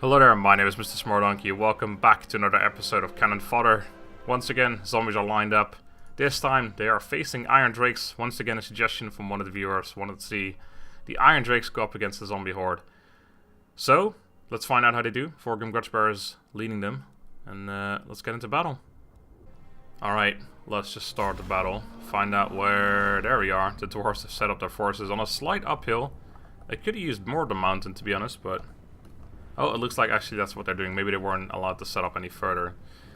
Hello there, my name is MrSmartDonkey. Welcome back to another episode of Cannon Fodder. Once again, zombies are lined up. This time, they are facing Irondrakes. Once again, a suggestion from one of the viewers wanted to see the Irondrakes go up against the zombie horde. So, let's find out how they do. Forgrim Gutsbear is leading them, and let's get into battle. Alright, let's just start the battle. Find out where... There we are. The Dwarfs have set up their forces on a slight uphill. They could have used more of the mountain, to be honest, but... Oh, it looks like actually that's what they're doing. Maybe they weren't allowed to set up any further.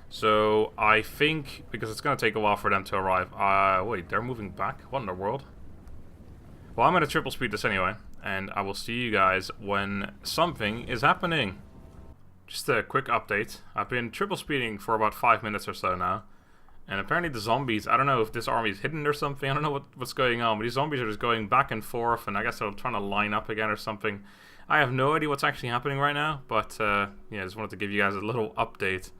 So, I think, because it's going to take a while for them to arrive. Wait, they're moving back? What in the world? Well, I'm going to triple speed this anyway. And I will see you guys when something is happening. Just a quick update. I've been triple speeding for about 5 minutes or so now. And apparently the zombies, I don't know if this army is hidden or something. I don't know what's going on. But these zombies are just going back and forth. And I guess they're trying to line up again or something. I have no idea what's actually happening right now, but yeah, I just wanted to give you guys a little update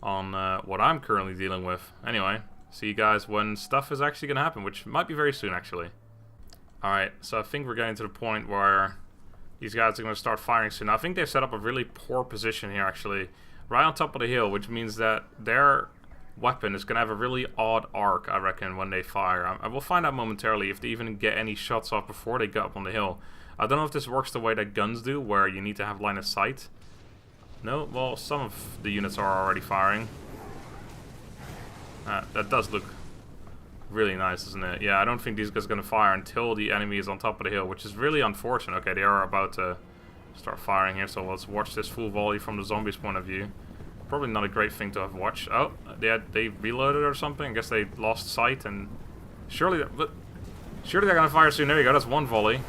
on what I'm currently dealing with. Anyway, see you guys when stuff is actually going to happen, which might be very soon, actually. Alright, so I think we're getting to the point where these guys are going to start firing soon. I think they've set up a really poor position here, actually, right on top of the hill, which means that their weapon is going to have a really odd arc, I reckon, when they fire. I will find out momentarily if they even get any shots off before they get up on the hill. I don't know if this works the way that guns do, where you need to have line of sight. No? Well, some of the units are already firing. That does look really nice, doesn't it? Yeah, I don't think these guys are going to fire until the enemy is on top of the hill, which is really unfortunate. Okay, they are about to start firing here, so let's watch this full volley from the zombies' point of view. Probably not a great thing to have watched. Oh, they reloaded or something. I guess they lost sight, and surely they're going to fire soon. There you go, that's one volley.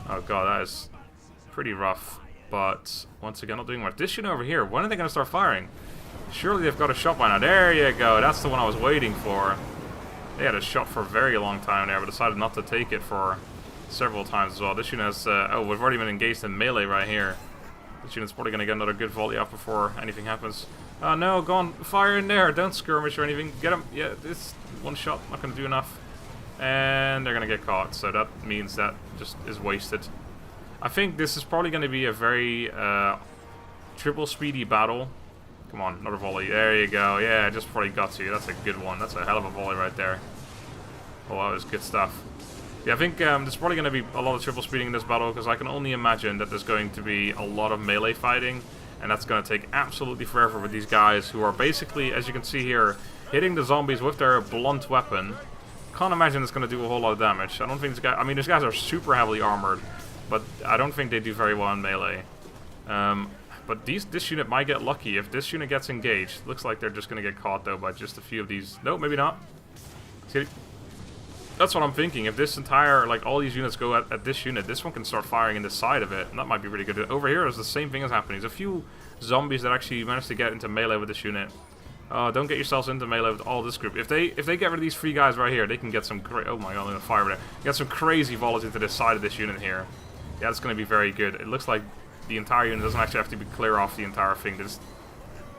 Oh god, that is pretty rough. But, once again, not doing much. This unit over here, when are they going to start firing? Surely they've got a shot by now. There you go, that's the one I was waiting for. They had a shot for a very long time there, but decided not to take it for several times as well. This unit has, oh, we've already been engaged in melee right here. This unit's probably going to get another good volley off before anything happens. Oh no, go on, fire in there, don't skirmish or anything. Get him, yeah, this one shot, not going to do enough. And they're going to get caught, so that means that just is wasted. I think this is probably going to be a very triple speedy battle. Come on, another volley. There you go. Yeah, just before he got to you. That's a good one. That's a hell of a volley right there. Oh, that was good stuff. Yeah, I think there's probably going to be a lot of triple speeding in this battle, because I can only imagine that there's going to be a lot of melee fighting, and that's going to take absolutely forever with these guys who are basically, as you can see here, hitting the zombies with their blunt weapon. Can't imagine it's going to do a whole lot of damage. I don't think this guy... I mean, these guys are super heavily armored, but I don't think they do very well in melee. But this unit might get lucky. If this unit gets engaged, looks like they're just going to get caught, though, by just a few of these... No, maybe not. See, that's what I'm thinking. If this entire... Like, all these units go at this unit, this one can start firing in the side of it, and that might be really good. Over here is the same thing is happening. There's a few zombies that actually managed to get into melee with this unit. Don't get yourselves into melee with all this group. If they get rid of these three guys right here, they can get some oh my god, I'm gonna fire over there. Get some crazy volleys into the side of this unit here. Yeah, it's gonna be very good. It looks like the entire unit doesn't actually have to be clear off the entire thing.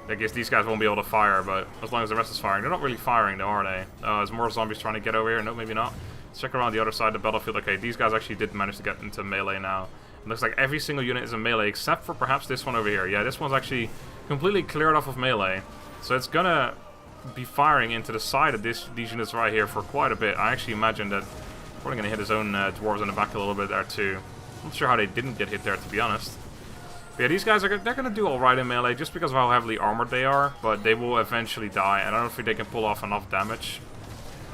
I guess these guys won't be able to fire, but as long as the rest is firing. They're not really firing though, are they? There's more zombies trying to get over here. No, maybe not. Let's check around the other side of the battlefield. Okay, these guys actually did manage to get into melee now. It looks like every single unit is in melee, except for perhaps this one over here. Yeah, this one's actually completely cleared off of melee. So it's gonna be firing into the side of these units right here for quite a bit. I actually imagine that probably gonna hit his own dwarves in the back a little bit there too. I'm not sure how they didn't get hit there, to be honest. But yeah, these guys they're gonna do alright in melee just because of how heavily armored they are, but they will eventually die, and I don't think they can pull off enough damage.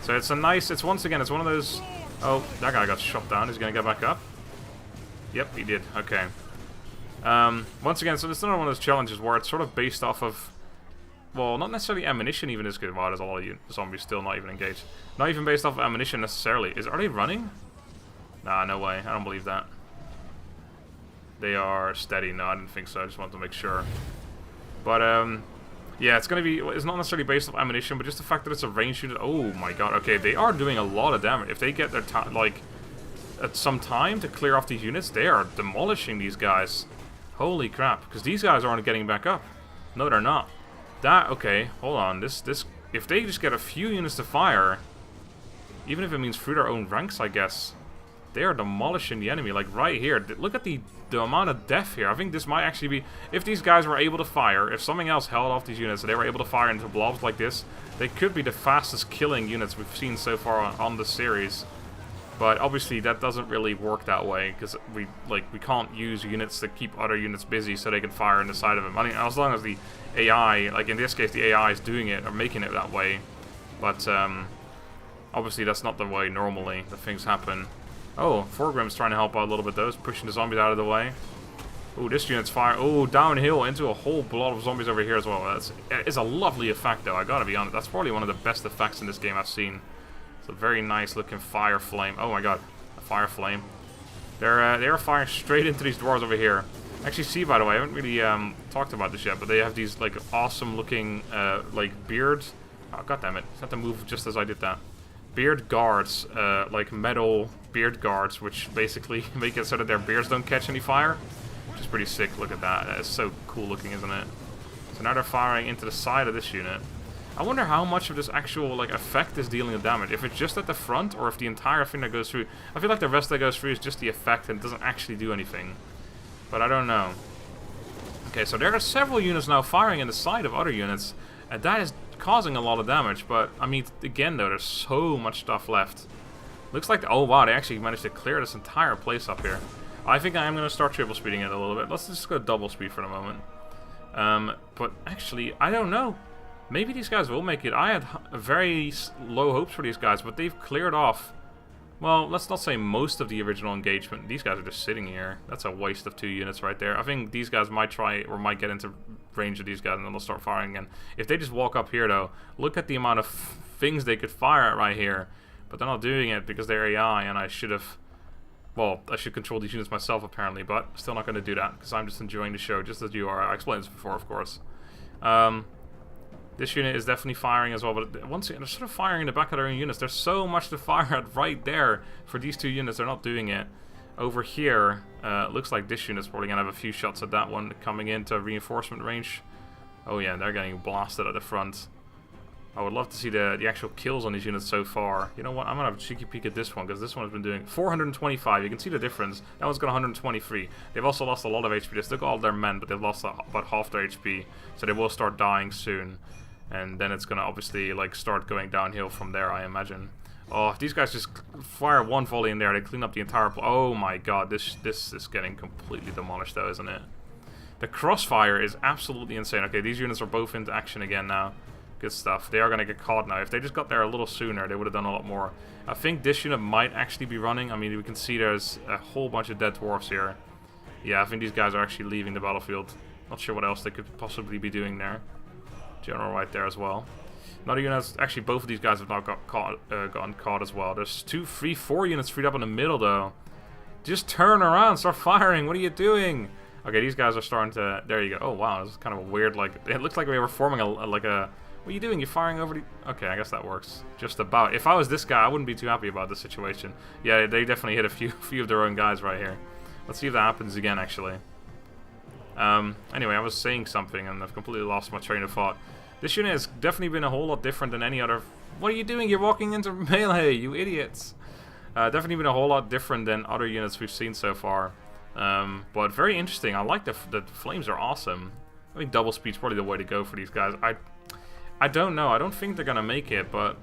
So it's once again, it's one of those... Oh, that guy got shot down. He's gonna get back up. Yep, he did. Okay. Once again, so it's another one of those challenges where it's sort of based off of... Well, not necessarily ammunition even is good. Wow, there's a lot of zombies still not even engaged. Not even based off of ammunition necessarily. Are they running? Nah, no way. I don't believe that. They are steady. No, I didn't think so. I just wanted to make sure. But, yeah, it's not necessarily based off ammunition, but just the fact that it's a ranged unit. Oh my god. Okay, they are doing a lot of damage. If they get their time, like, at some time to clear off these units, they are demolishing these guys. Holy crap. Because these guys aren't getting back up. No, they're not. Okay, hold on. If they just get a few units to fire, even if it means through their own ranks, I guess. They are demolishing the enemy, like right here. Look at the amount of death here. I think this might actually be... If these guys were able to fire, if something else held off these units and they were able to fire into blobs like this, they could be the fastest killing units we've seen so far on the series. But obviously that doesn't really work that way, because we can't use units that keep other units busy so they can fire in the side of them. I mean, as long as the AI, like in this case the AI is doing it or making it that way. But obviously that's not the way normally that things happen. Oh, Forgrim's trying to help out a little bit though, pushing the zombies out of the way. Oh, this unit's fire. Oh, downhill into a whole lot of zombies over here as well. It's a lovely effect though, I gotta be honest. That's probably one of the best effects in this game I've seen. It's a very nice looking fire flame. Oh my god, a fire flame. They are firing straight into these dwarves over here. Actually, see, by the way, I haven't really talked about this yet, but they have these like awesome looking like beards. Oh, god damn it! I have to move just as I did that. Beard guards, like metal beard guards, which basically make it so that their beards don't catch any fire, which is pretty sick. Look at that. That is so cool looking, isn't it? So now they're firing into the side of this unit. I wonder how much of this actual like effect is dealing the damage. If it's just at the front, or if the entire thing that goes through. I feel like the rest that goes through is just the effect and it doesn't actually do anything. But I don't know. Okay, so there are several units now firing in the side of other units, and that is causing a lot of damage. But I mean, again though, there's so much stuff left. Looks like, oh wow, they actually managed to clear this entire place up here. I think I am going to start triple speeding it a little bit. Let's just go double speed for the moment. But actually, I don't know. Maybe these guys will make it. I had very low hopes for these guys, but they've cleared off, well, let's not say most of the original engagement. These guys are just sitting here. That's a waste of 2 units right there. I think these guys might try, or might get into range of these guys, and then they'll start firing again. If they just walk up here, though, look at the amount of things they could fire at right here. But they're not doing it because they're AI, and I should have... Well, I should control these units myself, apparently, but still not going to do that, because I'm just enjoying the show, just as you are. I explained this before, of course. This unit is definitely firing as well, but once again, they're sort of firing in the back of their own units. There's so much to fire at right there for these 2 units. They're not doing it. Over here, looks like this unit's probably going to have a few shots at that one coming into reinforcement range. Oh yeah, they're getting blasted at the front. I would love to see the actual kills on these units so far. You know what? I'm going to have a cheeky peek at this one, because this one has been doing 425. You can see the difference. That one's got 123. They've also lost a lot of HP. They still got all their men, but they've lost about half their HP. So they will start dying soon. And then it's going to obviously like start going downhill from there, I imagine. Oh, if these guys just fire one volley in there, they clean up the entire... Oh my god, this is getting completely demolished though, isn't it? The crossfire is absolutely insane. Okay, these units are both into action again now. Good stuff. They are going to get caught now. If they just got there a little sooner, they would have done a lot more. I think this unit might actually be running. I mean, we can see there's a whole bunch of dead dwarfs here. Yeah, I think these guys are actually leaving the battlefield. Not sure what else they could possibly be doing there. General right there as well. Another unit, actually both of these guys have now gotten caught as well. There's 2, 3, 4 units freed up in the middle though. Just turn around, start firing. What are you doing? Okay, these guys are starting to... There you go. Oh wow, this is kind of a weird, like... It looks like we were forming like a... What are you doing? You're firing over the... Okay, I guess that works. Just about. If I was this guy, I wouldn't be too happy about this situation. Yeah, they definitely hit a few of their own guys right here. Let's see if that happens again, actually. Anyway, I was saying something and I've completely lost my train of thought. This unit has definitely been a whole lot different than any other... What are you doing? You're walking into melee, you idiots! Definitely been a whole lot different than other units we've seen so far. But very interesting. I like the flames are awesome. I think double speed's probably the way to go for these guys. I don't know. I don't think they're gonna make it, but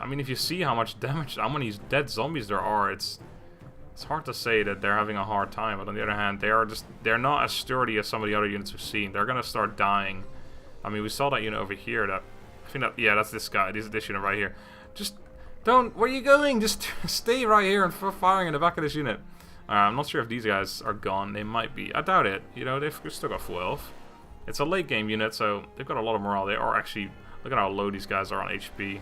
I mean, if you see how much damage, how many dead zombies there are, it's hard to say that they're having a hard time. But on the other hand, they're not as sturdy as some of the other units we've seen. They're gonna start dying. I mean, we saw that unit over here. Yeah, that's this guy. This unit right here. Just don't. Where are you going? Just stay right here and firing in the back of this unit. I'm not sure if these guys are gone. They might be. I doubt it. You know, they've still got full health. It's a late game unit, so they've got a lot of morale. They are actually... Look at how low these guys are on HP.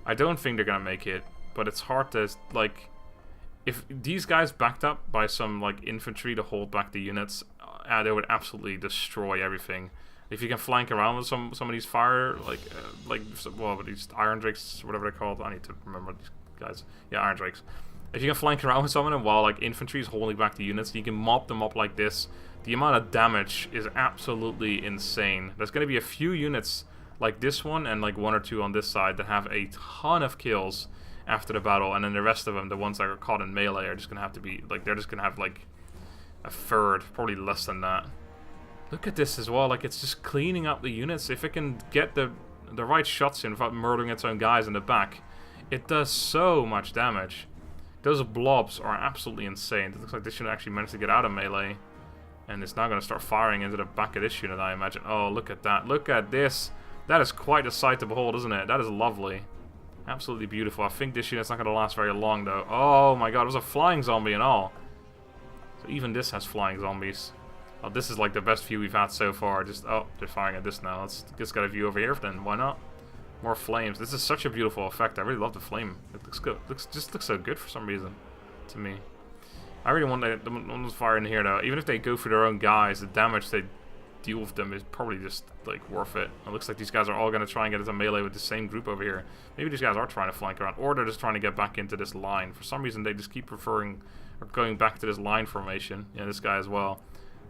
I don't think they're gonna make it, but it's hard to, like... If these guys backed up by some, like, infantry to hold back the units, they would absolutely destroy everything. If you can flank around with some of these fire, well, these Irondrakes, whatever they're called. I need to remember these guys. Yeah, Irondrakes. If you can flank around with some of them while, like, infantry is holding back the units, you can mop them up like this. The amount of damage is absolutely insane. There's going to be a few units like this one and like 1 or 2 on this side that have a ton of kills. after the battle, and then the rest of them, the ones that are caught in melee, are just gonna have to be like they're just gonna have like a third, probably less than that. Look at this as well, like it's just cleaning up the units. If it can get the right shots in without murdering its own guys in the back, it does so much damage. Those blobs are absolutely insane. It looks like this unit actually managed to get out of melee, and it's now going to start firing into the back of this unit, I imagine. Oh, look at that. Look at this. That is quite a sight to behold, isn't it? That is lovely. Absolutely beautiful. I think this unit's not going to last very long, though. Oh my god, it was a flying zombie and all. So even this has flying zombies. Oh, this is like the best view we've had so far. Just, oh, they're firing at this now. Let's just get a view over here then. Why not? More flames. This is such a beautiful effect. I really love the flame. It looks good. Just looks so good for some reason to me. I really want the ones firing here though. Even if they go for their own guys, the damage they deal with them is probably just like worth it. It looks like these guys are all going to try and get into melee with the same group over here. Maybe these guys are trying to flank around, or they're just trying to get back into this line. For some reason, they just keep preferring or going back to this line formation. Yeah, this guy as well.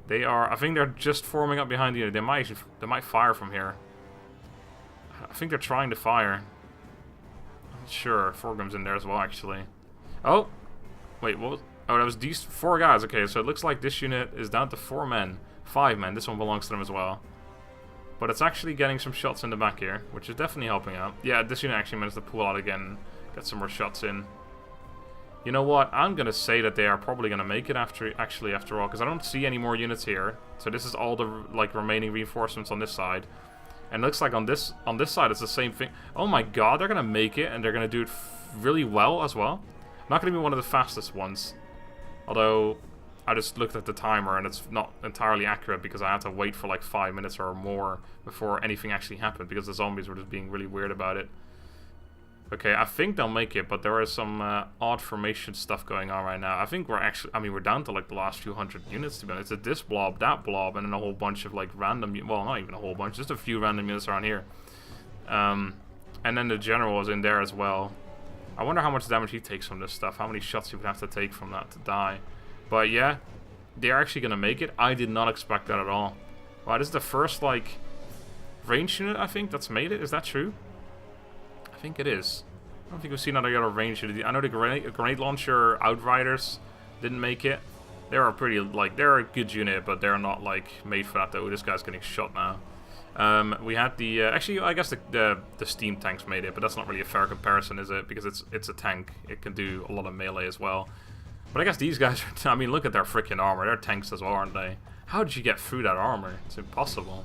They are. I think they're just forming up behind the unit. They might fire from here. I think they're trying to fire. I'm not sure. Forgrim's in there as well, actually. Oh, wait, what was... Oh, that was these 4 guys. Okay, so it looks like this unit is down to 4 men. 5 men. This one belongs to them as well. But it's actually getting some shots in the back here, which is definitely helping out. Yeah, this unit actually managed to pull out again, get some more shots in. You know what? I'm going to say that they are probably going to make it after all, because I don't see any more units here. So this is all the like remaining reinforcements on this side. And it looks like on this side it's the same thing. Oh my god, they're going to make it, and they're going to do it really well as well. Not going to be one of the fastest ones. Although, I just looked at the timer, and it's not entirely accurate because I had to wait for like 5 minutes or more before anything actually happened, because the zombies were just being really weird about it. Okay, I think they'll make it, but there is some odd formation stuff going on right now. I think we're actually, I mean, we're down to like the last few hundred units to be honest. It's this blob, that blob, and then a whole bunch of like random, well, not even a whole bunch, just a few random units around here. And then the general is in there as well. I wonder how much damage he takes from this stuff, how many shots he would have to take from that to die. But yeah, they're actually going to make it. I did not expect that at all. Wow, this is the first like range unit, I think, that's made it. Is that true? I think it is. I don't think we've seen another other range unit. I know the grenade launcher Outriders didn't make it. They're a pretty, like, they're a good unit, but they're not, like, made for that, though. This guy's getting shot now. We had the, actually, I guess the steam tanks made it, but that's not really a fair comparison, is it? Because it's a tank. It can do a lot of melee as well. But I guess these guys are, I mean, look at their freaking armor. They're tanks as well, aren't they? How did you get through that armor? It's impossible.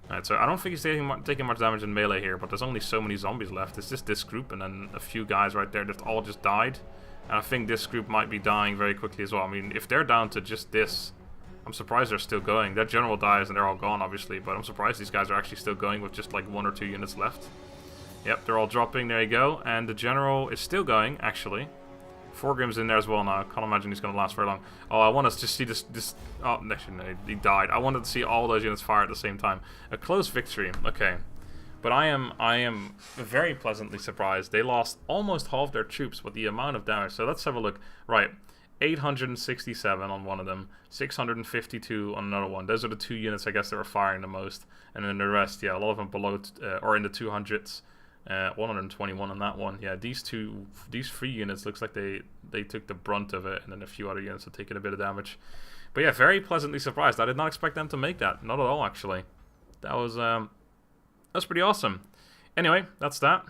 Alright, so I don't think he's taking much damage in melee here, but there's only so many zombies left. It's just this group and then a few guys right there that all just died. And I think this group might be dying very quickly as well. I mean, if they're down to just this, I'm surprised they're still going. That general dies and they're all gone, obviously, but I'm surprised these guys are actually still going with just like 1 or 2 units left. Yep, they're all dropping. There you go. And the general is still going, actually. Forgrim's in there as well now. I can't imagine he's going to last very long. Oh, I want us to see this... Oh, actually, no, he died. I wanted to see all those units fire at the same time. A close victory. Okay. But I am very pleasantly surprised. They lost almost half their troops with the amount of damage. So let's have a look. Right. 867 on one of them. 652 on another one. Those are the 2 units, I guess, that were firing the most. And then the rest, yeah, a lot of them below... or in the 200s. 121 on that one. Yeah, these 3 units looks like they took the brunt of it, and then a few other units have taken a bit of damage. But yeah, very pleasantly surprised. I did not expect them to make that. Not at all, actually. That was pretty awesome. Anyway, that's that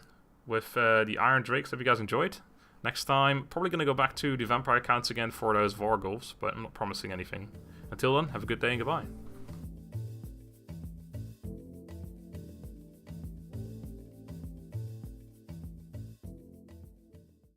with the Irondrakes. Hope you guys enjoyed. Next time, probably going to go back to the vampire accounts again for those Vorgulfs, but I'm not promising anything. Until then, have a good day and goodbye.